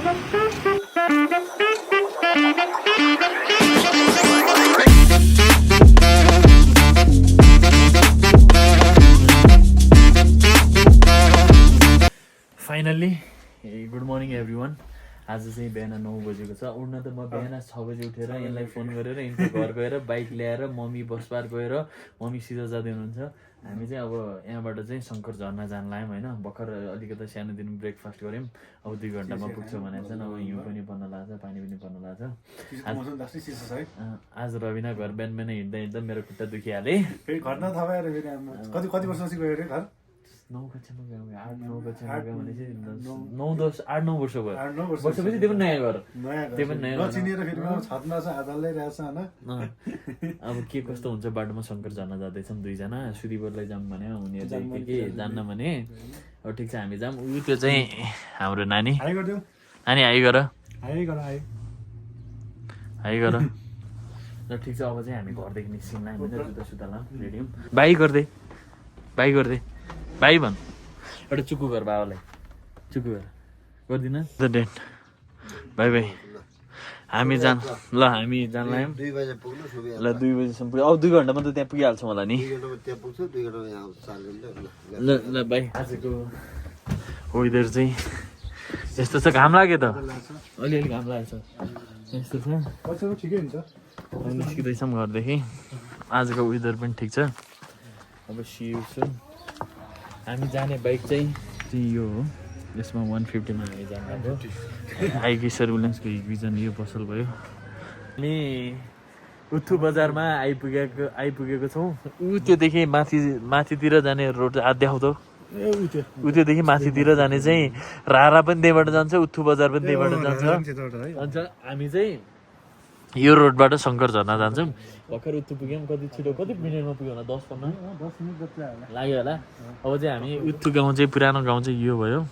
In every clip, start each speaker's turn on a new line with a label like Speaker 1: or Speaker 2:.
Speaker 1: Finally good morning everyone. आज चाहिँ बिहान 9 बजेको छ। उठ्न त म बिहान 6 बजे उठेर यसलाई फोन गरेर यिनको घर गएर बाइक ल्याएर मम्मी बस पार्क गएर मम्मी सिधा जाँदै हुनुहुन्छ। हामी चाहिँ अब यहाँबाट चाहिँ शङ्कर झरना जान लाग्यौँ होइन। भर्खर अलिकति सानोदिनो ब्रेकफास्ट गऱ्यौँ। अब 2 घन्टामा पुग्छौँ भनेको छन्। अब हिउँ पनि पर्न लाग्छ, पानी पनि पर्न लाग्छ। आज रविना घर बिहान बिहान हिँड्दा हिँड्दा मेरो खुट्टा दुखिहालेँ।
Speaker 2: कति वर्षपछि गयो अरे घर?
Speaker 1: 9 कक्षामा गयो, 8-9 कक्षामा गयो भने चाहिँ 9-10 8-9 वर्ष भयो। वर्षपछि त्यो पनि नयाँ घर, त्यो पनि नयाँ
Speaker 2: नचिनेर फेरि छतमा चाहिँ हात हाल्दै रहेछ हैन।
Speaker 1: अब के कस्तो हुन्छ बाटोमा शङ्कर झर्ना जाँदैछौँ 2 जना। सुदीपलाई जाऊँ भने उनीहरू चाहिँ के जान्न भने अब ठिक छ हामी जाऊँ। ऊ त्यो चाहिँ हाम्रो नानी
Speaker 2: हाई गरिदेऊ,
Speaker 1: नानी हाई गर
Speaker 2: हाई
Speaker 1: गर ल ठिक छ। अब चाहिँ हामी घरदेखि निस्किँदा होइन जुत्ता सुत्ता लाऊँ रेडी हौँ। बाई गर्दै भाइ भन् एउटा चुक्कु घर बाबालाई चुक्कु घर गर्दिन द डेट बाई बाई। हामी जान ल हामी जान लाग्यौँ
Speaker 3: 2 बजे पुग्नु सुबह
Speaker 1: ल 2 बजीसम्म पुग्यो। अब 2 घन्टामा त त्यहाँ पुगिहाल्छौँ होला नि।
Speaker 3: 2 घन्टामा त्यहाँ पुग्छ, 2 घन्टामा यहाँ आउँछ 4 घन्टा
Speaker 1: ल ल भाइ आजको वेदर चाहिँ यस्तो छ। घाम लाग्यो त अलिअलि घाम लागेको छ यस्तो छ।
Speaker 2: पैसा ठिकै हुन्छ।
Speaker 1: निस्किँदैछौँ घरदेखि। आजको वेदर पनि ठिक छ। अब सिउँछु। हामी जाने बाइक चाहिँ यो हो। यसमा 150मा हामी जानु आइकी सर्भुलेन्सको हिक्भिजन यो पसल भयो। हामी उथु बजारमा आइपुगेको छौँ। ऊ त्योदेखि माथितिर जाने रोड देखाउ त। ऊ त्योदेखि माथितिर जाने चाहिँ रारा पनि त्यहीँबाट जान्छ, उथु बजार पनि त्यहीँबाट जान्छ। अन्त हामी चाहिँ यो रोडबाट शङ्कर झर्ना जान्छौँ। भर्खर उथु पुग्यौँ। कति मिनटमा पुग्यो होला? 10
Speaker 2: मिनट जति
Speaker 1: लाग्यो होला। अब चाहिँ हामी उथु गाउँ चाहिँ पुरानो गाउँ चाहिँ यो भयो,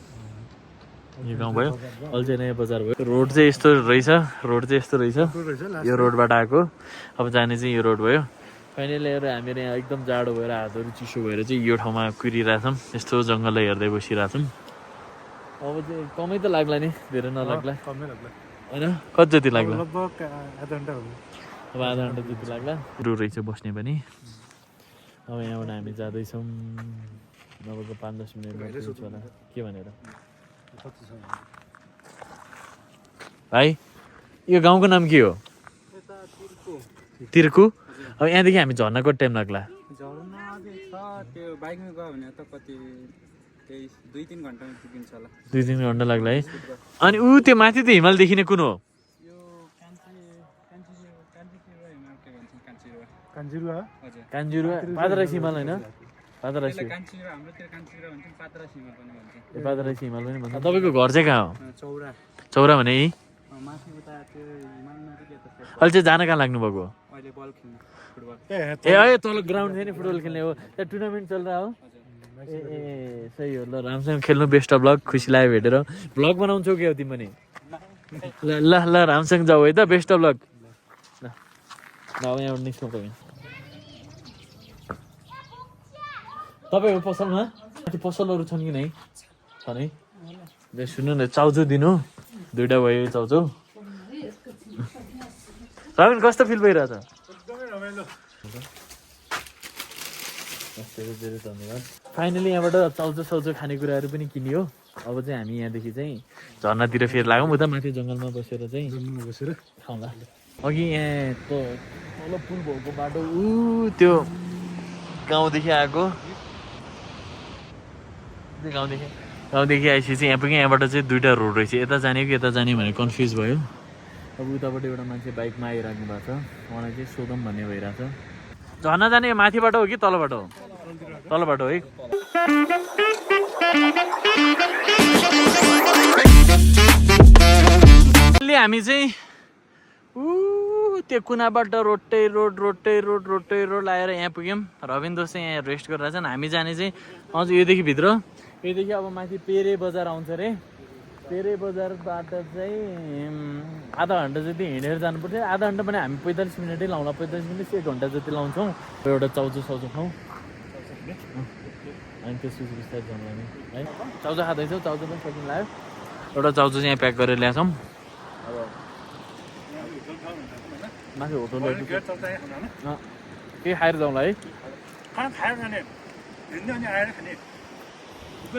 Speaker 1: यो गाउँ भयो। अहिले चाहिँ नयाँ बजार भयो। रोड चाहिँ यस्तो रहेछ, यो रोडबाट आएको। अब जाने चाहिँ यो रोड भयो। फाइनली हेरेर हामीहरू यहाँ एकदम जाडो भएर हातहरू चिसो भएर चाहिँ यो ठाउँमा कुरिरहेछौँ। यस्तो जङ्गललाई हेर्दै बसिरहेछौँ। अब चाहिँ कमै त लाग्ला नि, धेरै नलाग्ला होइन? कति जति लाग्ला?
Speaker 2: लगभग आधा घन्टा हो।
Speaker 1: अब आधा घन्टा जति लाग्ला। रु रहेछ बस्ने पनि। अब यहाँबाट हामी जाँदैछौँ। नभएको 5-10 मिनटमा पुग्छ होला। के भनेर भाइ यो गाउँको नाम के हो? तिर्कु। अब यहाँदेखि हामी झर्ना कति टाइम लाग्ला?
Speaker 4: त्यो बाइकमा गयो भने त कति 2-3 घन्टामा पुगिन्छ होला।
Speaker 1: 2-3 घन्टा लाग्ला है। अनि ऊ त्यो माथि त हिमाल देखिने कुन हो? काञ्जिरुवा पादराइस हिमाल होइन? पादराइस हिमाल पनि भन्छ। तपाईँको घर चाहिँ कहाँ हो? चौरा भने यही? अहिले चाहिँ जान कहाँ लाग्नुभएको? ए तल ग्राउन्ड थियो नि फुटबल खेल्ने हो। त्यहाँ टुर्नामेन्ट चलिरहेको हो। ए सही हो। ल राम्रोसँग खेल्नु। Best of lock. खुसी लाग्यो भेटेर। भ्लग बनाउँछौ क्या हो तिमी पनि? ल ल राम्रोसँग जाऊ है त। Best of lock. ल अब यहाँबाट निस्कौँ। तपाईँको पसलमा पसलहरू छन् कि नै? छ नै? सुन्नु न, चाउचाउ दिनु। 2टा भयो चाउचाउ। रविन कस्तो फिल भइरहेछ? धेरै धन्यवाद। फाइनली यहाँबाट चाउचाउ खानेकुराहरू पनि किनियो। अब चाहिँ हामी यहाँदेखि चाहिँ झर्नातिर फेरि लाग्यौँ। उता माथि जङ्गलमा बसेर चाहिँ खाउँला। अघि यहाँ तल पुल भएको बाटो ऊ त्यो गाउँदेखि आएको। गाउँदेखि आएपछि चाहिँ यहाँ पुग्यो। यहाँबाट चाहिँ 2टा रोड रहेछ। यता जाने कि यता जाने भने कन्फ्युज भयो। अब उताबाट एउटा मान्छे बाइकमा आइराख्नु भएको छ। मलाई चाहिँ सोधौँ भन्ने भइरहेछ। झर्ना जाने माथिबाट हो कि तलबाट हो? तलबाट हो है। हामी चाहिँ त्यो कुनाबाट रोटै रोड आएर यहाँ पुग्यौँ। रविन्द्र चाहिँ यहाँ रेस्ट गरिरहेछन्। हामी जाने चाहिँ अझ योदेखि भित्र, योदेखि अब माथि पेरे बजार आउँछ अरे। पेरे बजारबाट चाहिँ आधा घन्टा जति हिँडेर जानुपर्छ। आधा घन्टा पनि हामी 45 मिनटै लाउँला। 45 मिनट 1 घन्टा जति लाउँछौँ। एउटा चाउचाउ खाउँ अनि त्यसपछि बिस्तारै जाउँ हामी है। चाउचाउ खाँदैछौँ। चाउचाउ पनि सकिन लाग्यो। एउटा चाउचाउ चाहिँ यहाँ प्याक गरेर ल्याएछौँ अब माथि होटल के खाएर जाउँला है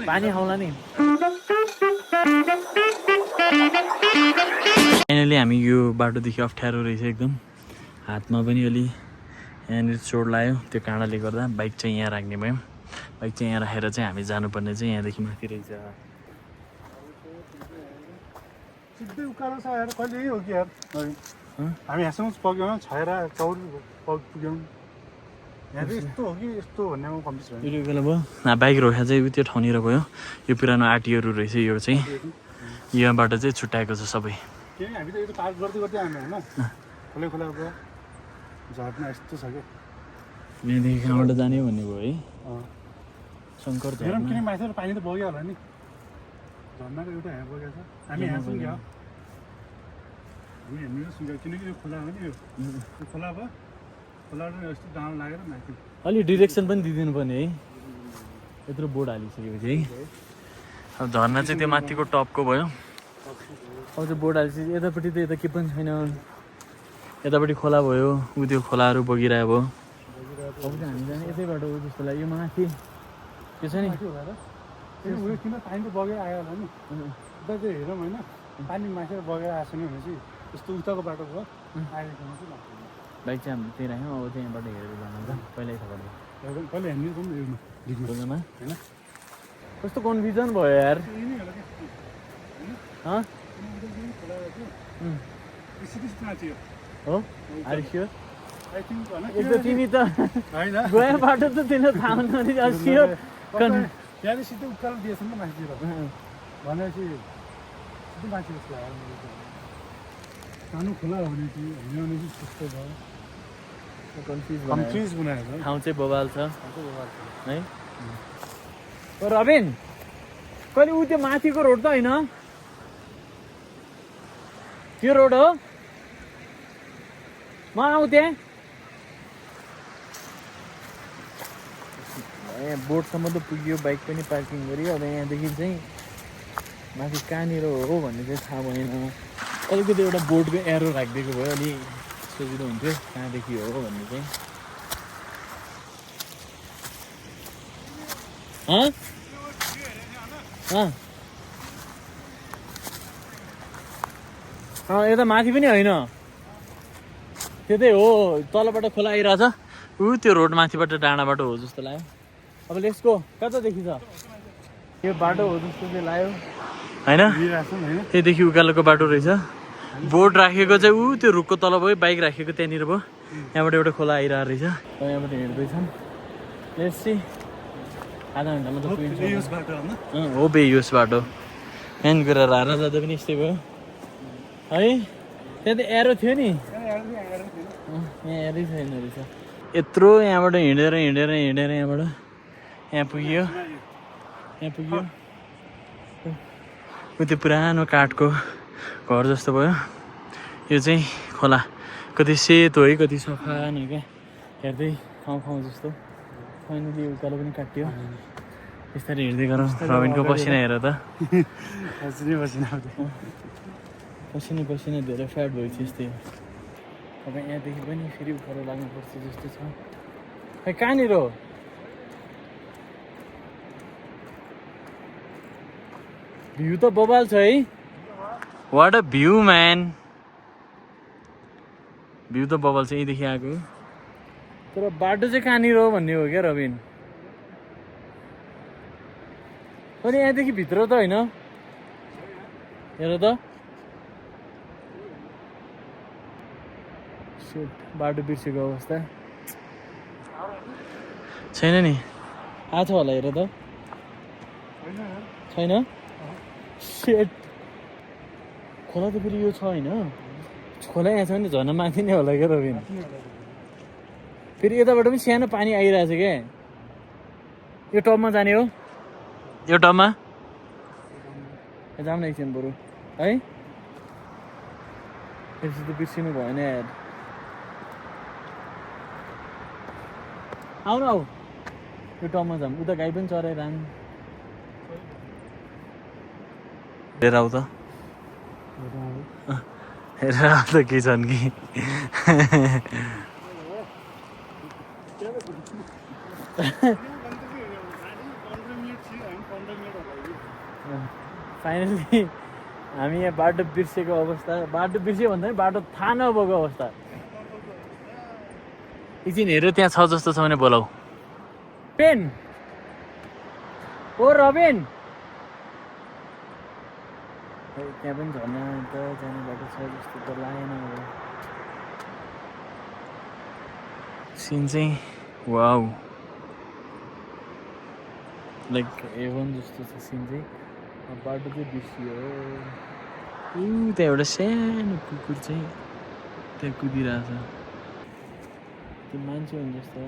Speaker 1: पानी खाउँला नि फाइनली हामी यो बाटोदेखि अप्ठ्यारो रहेछ एकदम हातमा पनि अलि यहाँनिर चोट लाग्यो त्यो काँडाले गर्दा बाइक चाहिँ यहाँ राख्ने भयो बाइक चाहिँ यहाँ राखेर चाहिँ हामी जानुपर्ने चाहिँ यहाँदेखि माथि रहेछ
Speaker 2: सिधै उकालो छ यार कहिले यही हो कि यार हामी यहाँसम्म पुग्यौँ छाएर चौर पुग्यौँ यहाँ चाहिँ यस्तो हो कि यस्तो भन्ने म कम्प्लिट भयो
Speaker 1: यो बेला भयो बाइक रोक्दा चाहिँ त्यो ठाउँनिर गयो यो पुरानो आरटिओहरू रहेछ यो चाहिँ यहाँबाट चाहिँ छुट्याएको छ सबै
Speaker 2: किनकि हामी त यो पार गर्दै गर्दै आयौँ होइन खोला भयो झर्ना यस्तो छ क्या
Speaker 1: यहाँदेखि कहाँबाट जाने भन्ने भयो है शङ्कर
Speaker 2: हेरौँ किन माथि पानी त बग्यो होला नि झर्नाको एउटा यहाँ बगेको छ हामी यहाँ सुन्यो हामी हेर्नु सुन्यो किनकि यो खोला हो नि यो खोला भयो खोलाबाट यस्तो डाँडो लागेर माथि
Speaker 1: अलि डिरेक्सन पनि दिइदिनु पर्ने है यत्रो बोर्ड हालिसकेपछि है अब झर्ना चाहिँ त्यो माथिको टपको भयो अब त्यो बोर्ड हालिसकेपछि यतापट्टि त यता के पनि छैन यतापट्टि खोला भयो ऊ त्यो खोलाहरू बगिरहेको भयो अब चाहिँ हामी जाने यतै बाटो हो जस्तो लाग्यो यो माथि त्यो छ नि
Speaker 2: उयो किन पानी त बगेर आयो होला नि उता चाहिँ हेरौँ होइन पानी मासेर बगेर आएको छैन भनेपछि यस्तो उताको बाटो भयो आएको चाहिँ लाग्छ
Speaker 1: बाइक चाहिँ हामी त्यही राख्यौँ अब चाहिँ यहाँबाट हेरेर जानुहुन्छ पहिल्यै थाहा पर्दैन
Speaker 2: पहिला हेर्ने पनि हेर्नु
Speaker 1: बुझ्नुमा
Speaker 2: होइन
Speaker 1: कस्तो कन्फ्युजन भयो यार हो आर स्योर एक त तिमी त
Speaker 2: होइन
Speaker 1: गयो बाटो त तिमीलाई थाहा हुनु नि स्योर
Speaker 2: त्यहाँदेखि सिधै उकालो दिएछ नि त मान्छेतिर भनेपछि सिधै मान्छे जस्तो लाग्यो सानो खोला हो भने कि होइन भनेपछि त्यस्तो भयो कन्फ्युज बनाएको
Speaker 1: ठाउँ चाहिँ बवाल छ है रबिन कहिले ऊ त्यो माथिको रोड त होइन त्यो रोड हो म आउँ त्यहाँ यहाँ बोर्डसम्म त पुग्यो बाइक पनि पार्किङ गऱ्यो अब यहाँदेखि चाहिँ माथि कहाँनिर हो भन्ने चाहिँ थाहा भएन अलिकति एउटा बोर्डको एरो राखिदिएको भयो अलि सजिलो हुन्थ्यो कहाँदेखि हो भन्ने चाहिँ यता माथि पनि होइन त्यतै हो तलबाट खोला आइरहेछ ऊ त्यो रोड माथिबाट डाँडाबाट हो जस्तो लाग्यो अब लेट्स गो कतादेखि छ यो बाटो हो जस्तो चाहिँ लाग्यो होइन त्यहीदेखि उकालोको बाटो रहेछ बोर्ड राखेको चाहिँ ऊ त्यो रुखको तल भयो बाइक राखेको त्यहाँनिर भयो यहाँबाट एउटा खोला आइरहेको रहेछ यहाँबाट हिँड्दैछौँ लेट्स सी आधा घन्टामा त हो बेयुस बाटो यहाँ गएर हारा जाँदा पनि यस्तै भयो है त्यहाँ त एरो थियो नि यहाँ एरै छैन रहेछ यत्रो यहाँबाट हिँडेर यहाँबाट यहाँ पुग्यो त्यो पुरानो काठको घर जस्तो भयो यो चाहिँ खोला कति सेतो है कति सफा नै क्या हेर्दै खाउँ जस्तो फाइनली उकालो पनि काटियो बिस्तारै हिँड्दै गरौँ रबिनको पसिना हेर त पसिना धेरै फ्याट भएपछि यस्तै अब यहाँदेखि पनि फेरि उकालो लाग्नुपर्छ जस्तो छ खै कहाँनिर हो भ्यू त बबाल छ है what a view man view त बबाल छ यहीँदेखि आएको तर बाटो चाहिँ कहाँनिर हो भन्ने हो क्या रबिन अनि यहाँदेखि भित्र त होइन हेर त बाटो बिर्सेको अवस्था छैन नि आएको छ होला हेर त छैन सेट खोला त फेरि यो छ होइन खोला यहाँ छ भने झन् माथि नै होला क्या रबिन फेरि यताबाट पनि सानो पानी आइरहेछ क्या यो टपमा जाने हो यो टपमा जाऊँ न एकछिन बरु है त्यसो त बिर्सिनु भएन यार आऊ न आऊ यो टपमा जाऊँ उता गाई पनि चराइरहनु हेरेर आऊ त हेरेर आऊ त के छन् कि फाइनली हामी यहाँ बाटो बिर्सेको अवस्था बाटो बिर्स्यो भन्दा पनि बाटो थाहा नभएको अवस्था एकछिन हेऱ्यो त्यहाँ छ जस्तो छ भने बोलाऊ पेन ओ रबिन त्यहाँ पनि झर्ना त जाने बाटो छ जस्तो त लागेन सिन चाहिँ वाउ लाइक A1 जस्तो छ सिन चाहिँ बाटो चाहिँ बिर्सियो त्यहाँ एउटा सानो कुकुर चाहिँ त्यहाँ कुदिरहेछ त्यो मान्छे हुन् जस्तो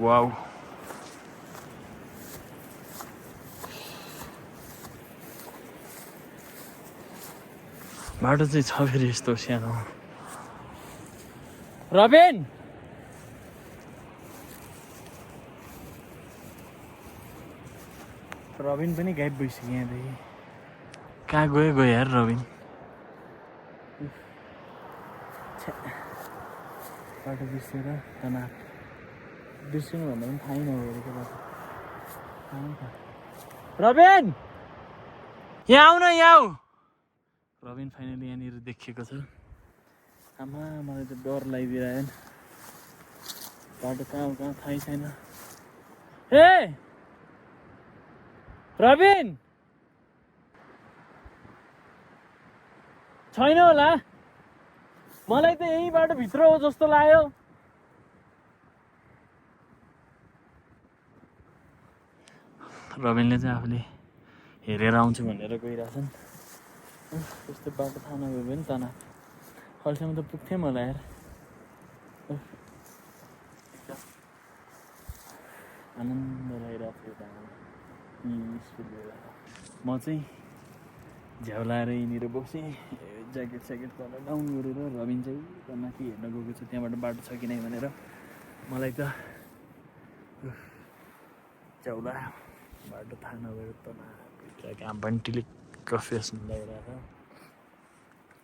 Speaker 1: वाउ बाटो चाहिँ छ फेरि यस्तो सानो रबिन रबिन पनि गायब भइसक्यो यहाँदेखि कहाँ गयो यार रबिन बाटो बिर्सेर तनाव बिर्सिनु भन्दा पनि थाहै नभएको बाटो रबिन यहाँ आऊ न यहाँ आऊ रबिन फाइनली यहाँनिर देखिएको छ आमा मलाई त डर लागिदिरहेन बाटो कहाँ हो कहाँ थाहै छैन ए रबिन छैन होला मलाई त यही बाटो भित्र हो जस्तो लाग्यो रबिनले चाहिँ आफूले हेरेर आउँछु भनेर गइरहेछन् त्यस्तो बाटो थाहा नभयो भने तनाव अहिलेसम्म त पुग्थेँ मलाई यार आनन्द लागिरहेको थियो म चाहिँ झ्याउ लाएर यहीँनिर बसेँ ज्याकेट स्याकेट तल डाउन गरेर रबिन चाहिँ उता माथि हेर्न गएको छ त्यहाँबाट बाटो छ कि नै भनेर मलाई त झ्याउ लायो बाटो थाहा नभएर त घाम पनि टिलिक्क फेस लागिरहेको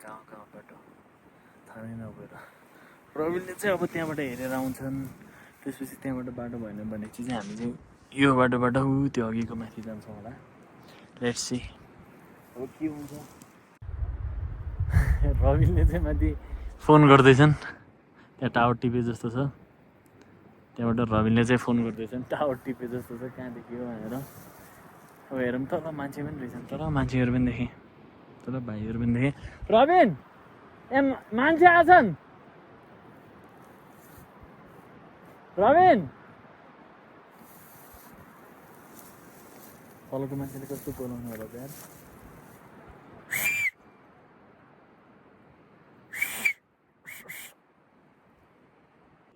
Speaker 1: छ कहाँ बाटो थाहा नै नभएर रबिनले चाहिँ अब त्यहाँबाट हेरेर आउँछन् त्यसपछि त्यहाँबाट बाटो भएन भनेपछि चाहिँ हामी चाहिँ यो बाटोबाट त्यो अघिको माथि जान्छौँ होला लेट्स सी अब के हुन्छ रबिनले चाहिँ माथि फोन गर्दैछन् त्यहाँ टावर टिपे जस्तो छ त्यहाँबाट रबिनले चाहिँ फोन गर्दैछन् टावर टिपे जस्तो छ कहाँदेखि हो भनेर अब हेरौँ तल मान्छे पनि रहेछन् तर मान्छेहरू पनि देखेँ तर भाइहरू पनि देखेँ रबिन ए मान्छे आछन् रबिन तलको मान्छेले कस्तो बोलाउनु होला यार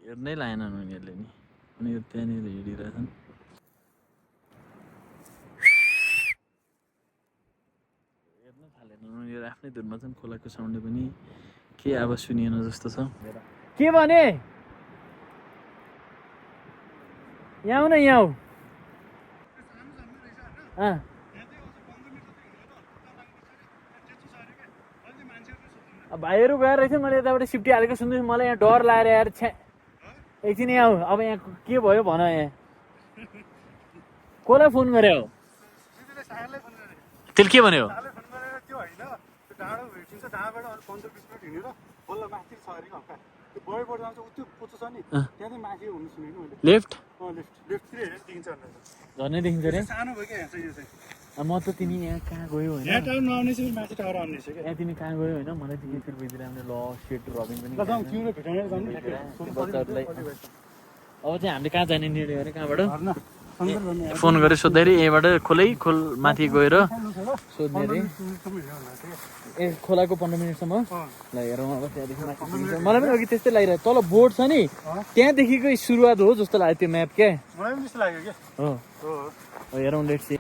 Speaker 1: हेर्नै लागेन उनीहरूले नि उनीहरू त्यहाँनिर हिँडिरहेछन् हेर्न थालेन उनीहरू आफ्नै धुनमा छन् खोलाको साउन्डले पनि के आवाज सुनिएन जस्तो छ के भने यहाँ आऊ न यहाँ आऊ भाइहरू गएर रहेछ मैले यताबाट सिफ्टी हालेको सुन्दैछु मलाई यहाँ डर लागेर यार छ्या एकछिन यहाँ आऊ अब यहाँ के भयो भन यहाँ कसलाई फोन गरे हो त्यसले के भन्यो लेफ्ट झर्नै देखिन्छ रे म त तिमी यहाँ कहाँ गयो होइन यहाँ तिमी कहाँ गयो होइन मलाई तिमी फेरि बुझिदिएर आउने ल सेट रबिन पनि बच्चाहरूलाई अब चाहिँ हामीले कहाँ जाने निर्णय गरेँ कहाँबाट फोन गरेर सोद्धाखेरि यहीँबाट खोल माथि गएर सोध्ने अरे ए खोलाको 15 मिनटसम्म ल हेरौँ अब त्यहाँदेखि माथि मलाई पनि अघि त्यस्तै लागिरहेको तल बोर्ड छ नि त्यहाँदेखिको सुरुवात हो जस्तो लाग्यो त्यो म्याप क्या हो हेरौँ लेट्स सी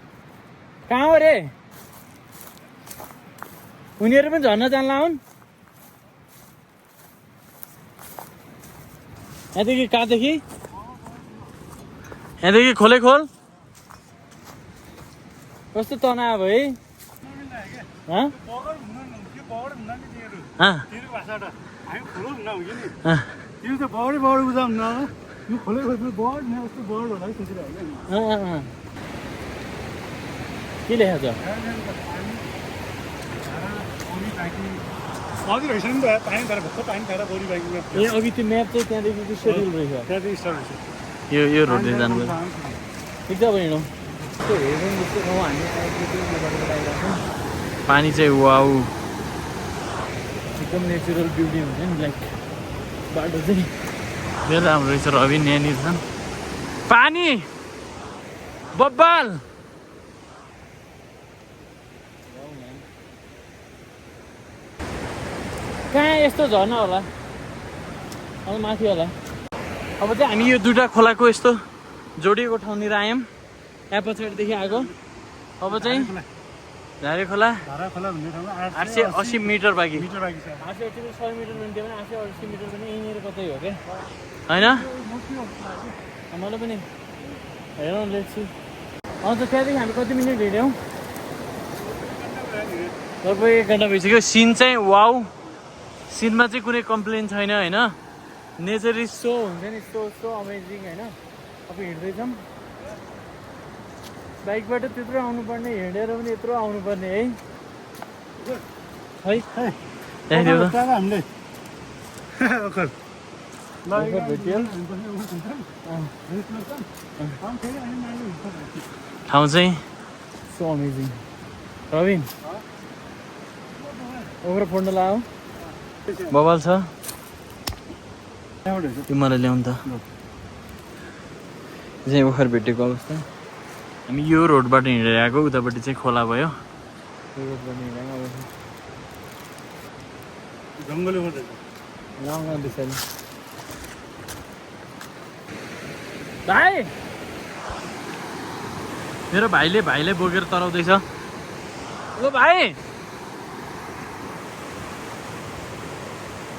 Speaker 1: कहाँ हो रे उनीहरू पनि झर्न जान्ला हुन् यहाँदेखि कहाँदेखि यहाँदेखि खोले खोल कस्तो तनाव है
Speaker 2: बगर हुन्न नि तिमीहरू तिमीहरूको भाषाबाट हामी खोलो हुन्न हो कि नि तिमी त बगडै बुझा हुन्न यो खोले खोले बगड न यस्तो बगड होला है सोचिरहेको होइन
Speaker 1: के लेखेको छ
Speaker 2: हजुर रहेछ नि त पानी खाएर भक्क पानी खाएर बडी बाइकिङमा
Speaker 1: ए अघि त्यो म्याप चाहिँ त्यहाँदेखि सेड्युल रहेछ
Speaker 2: त्यहाँदेखि स्टार्ट रहेछ
Speaker 1: यो रोडले जानु ठिक छ अब हिँडौँ त्यो हेर्नु जस्तो ठाउँ हामी आइरहेको छौँ पानी चाहिँ वाउ एकदम नेचुरल ब्युटी हुन्छ नि लाइक बाटो चाहिँ धेरै राम्रो रहेछ रबिन यहाँनिर छन् पानी बब्बाल कहाँ यस्तो झर्ना होला अब माथि होला अब चाहिँ हामी यो दुईवटा खोलाको यस्तो जोडिएको ठाउँनिर आयौँ यहाँ पछाडिदेखि आएको अब चाहिँ झारे खोला
Speaker 2: धारा खोला भन्ने ठाउँमा
Speaker 1: 880 मिटर बाँकी
Speaker 2: मिटर बाँकी छ
Speaker 1: 880 100 मिटर हुन्थ्यो भने 880 मिटर पनि यहीँनिर कतै हो क्या होइन मलाई पनि हेरौँ लेट्स सी अन्त त्यहाँदेखि हामी कति मिनट हिँड्यौँ लगभग 1 घन्टा भइसक्यो सिन चाहिँ वाउ सिनमा चाहिँ कुनै कम्प्लेन छैन होइन नेचर इज सो हुन्छ नि सो अमेजिङ होइन अब हिँड्दैछौँ बाइकबाट त्यत्रो आउनुपर्ने हिँडेर पनि यत्रो आउनुपर्ने है त्यहाँदेखि
Speaker 2: हामीले
Speaker 1: ठाउँ चाहिँ सो अमेजिङ रबिन ओभर फोड्न लगाऊ बबाल छ त्यो मलाई ल्याउनु त चाहिँ ओखर भेटेको अवस्था हामी यो रोडबाट हिँडेर आएको उतापट्टि चाहिँ खोला भयो यो रोडबाट हिँडेको
Speaker 2: जङ्गल
Speaker 1: भाइ मेरो भाइले बोकेर तराउँदैछ ओ भाइ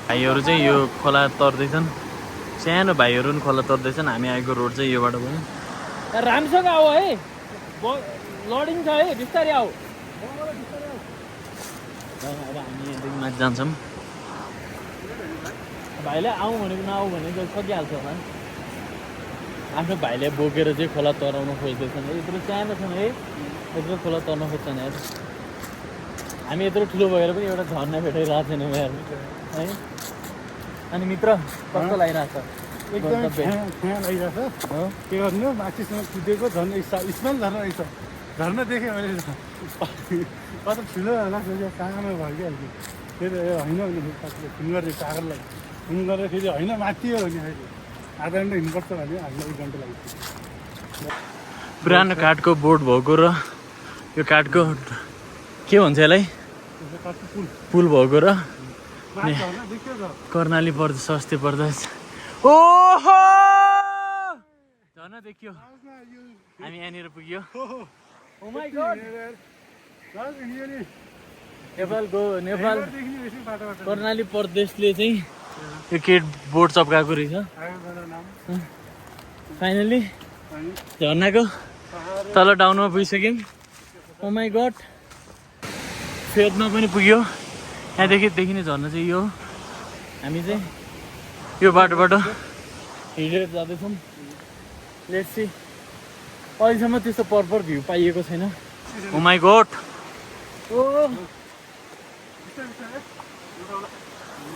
Speaker 1: भाइहरू चाहिँ यो खोला तर्दैछन् सानो भाइहरू पनि खोला तर्दैछन् हामी आएको रोड चाहिँ योबाट पनि राम्रोसँग आऊ है लडिङ छ है बिस्तारै आऊ अब हामी यहाँदेखि माथि जान्छौँ भाइले आउँ भनेको नआऊ भनेको सकिहाल्छ होला आफ्नो भाइले बोकेर चाहिँ खोला तराउन खोज्दैछन् यत्रो सानो छन् है यत्रो खोला तर्न खोज्छन् यार हामी यत्रो ठुलो भएर पनि एउटा झर्ना भेटाइरहेको छैनौँ यार है अनि मित्र कस्तो लागिरहेको छ
Speaker 2: एकदमै त्यहाँ लागिरहेछ के गर्नु माथिसँग कुदेको झन् स्मेल झर्ना रहेछ झर्ना देखेँ मैले कता ठुलो होला सोचेँ सानो भयो कि अहिले फेरि होइन भने फोन गरेँ सागरलाई फोन गरेर फेरि होइन माथि हो भने अहिले आधा घन्टा हिँड्नुपर्छ भने हामीलाई 1 घन्टा लाग्छ
Speaker 1: पुरानो काठको बोट भएको र यो काठको के भन्छ यसलाई पुल भएको र कर्णाली पर्दछ अस्ति पर्दछ ओहो झर्ना देखियो हामी यहाँनिर पुग्यो नेपाल कर्णाली प्रदेशले चाहिँ यो केट बोट चप्काएको रहेछ फाइनली झर्नाको तल डाउनमा पुगिसक्यौँ ओ माई गड फेदमा पनि पुग्यो यहाँदेखि देखिने झर्ना चाहिँ यो हामी चाहिँ यो बाटोबाट हिँडेर जाँदैछौँ लेट्स सी अहिलेसम्म त्यस्तो पर्पर भ्यू पाइएको छैन ओ माई गड ओ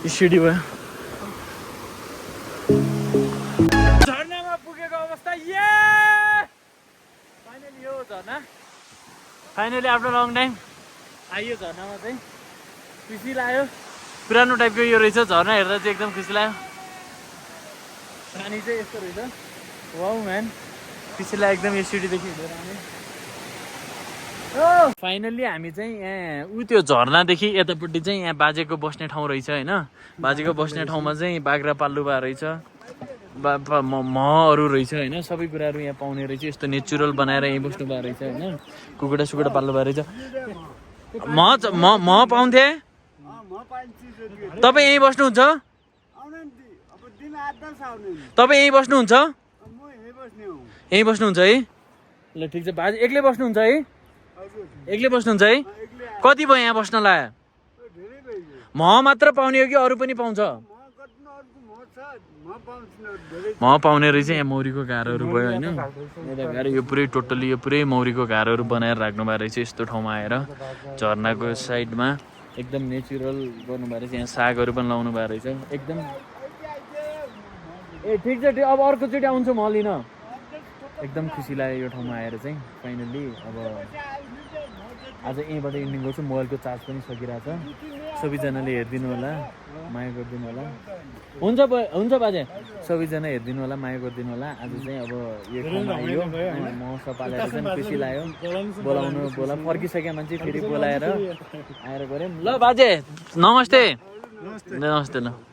Speaker 1: सिडी भयो झर्नामा पुगेको अवस्था ये फाइनली यो झर्ना फाइनली आफ्टर लङ टाइम आइयो झर्नामा चाहिँ खुसी लाग्यो पुरानो टाइपको यो रहेछ झर्ना हेर्दा चाहिँ एकदम खुसी लाग्यो पानी चाहिँ यस्तो रहेछ वाउ म्यान खुसी लाग्यो एकदम यो सिडीदेखि हिँडेर आउने फाइनल्ली हामी चाहिँ यहाँ ऊ त्यो झर्नादेखि यतापट्टि चाहिँ यहाँ बाजेको बस्ने ठाउँ रहेछ होइन बाजेको बस्ने ठाउँमा चाहिँ बाख्रा पाल्नुभएको रहेछ महहरू रहेछ होइन सबै कुराहरू यहाँ पाउने रहेछ यस्तो नेचुरल बनाएर यहीँ बस्नुभएको रहेछ होइन कुखुरा सुकुरा पाल्नुभएको रहेछ मह पाउँथे तपाईँ यहीँ बस्नुहुन्छ तपाईँ यहीँ बस्नुहुन्छ
Speaker 2: म यहीँ बस्ने हो
Speaker 1: यहीँ बस्नुहुन्छ है ल ठिक छ बाजे एक्लै बस्नुहुन्छ है एक्लै बस्नुहुन्छ है कति भयो यहाँ बस्नलाई
Speaker 2: धेरै भइगयो
Speaker 1: म मात्र पाउने हो कि अरू पनि पाउँछ म पाउने रहेछ यहाँ मौरीको घारहरू भयो होइन यता घार यो पुरै टोटल्ली यो पुरै मौरीको घारहरू बनाएर राख्नु भएको रहेछ यस्तो ठाउँमा आएर झर्नाको साइडमा एकदम नेचुरल गर्नुभएको रहेछ यहाँ सागहरू पनि लाउनु भएको रहेछ एकदम ए ठिक छ अब अर्कोचोटि आउँछु म लिन एकदम खुसी लाग्यो यो ठाउँमा आएर चाहिँ फाइनल्ली अब आज यहीँबाट इन्डिङ गर्छु मोबाइलको चार्ज पनि सकिरहेको छ सबैजनाले हेरिदिनु होला माया गरिदिनु होला हुन्छ बाजे सबैजना हेरिदिनु होला माया गरिदिनु होला आज चाहिँ अब यो ठाउँमा आयो म सपालेर चाहिँ खुसी लाग्यो बोला फर्किसक्यो मान्छे फेरि बोलाएर आएर गऱ्यौँ ल बाजे नमस्ते नमस्ते ल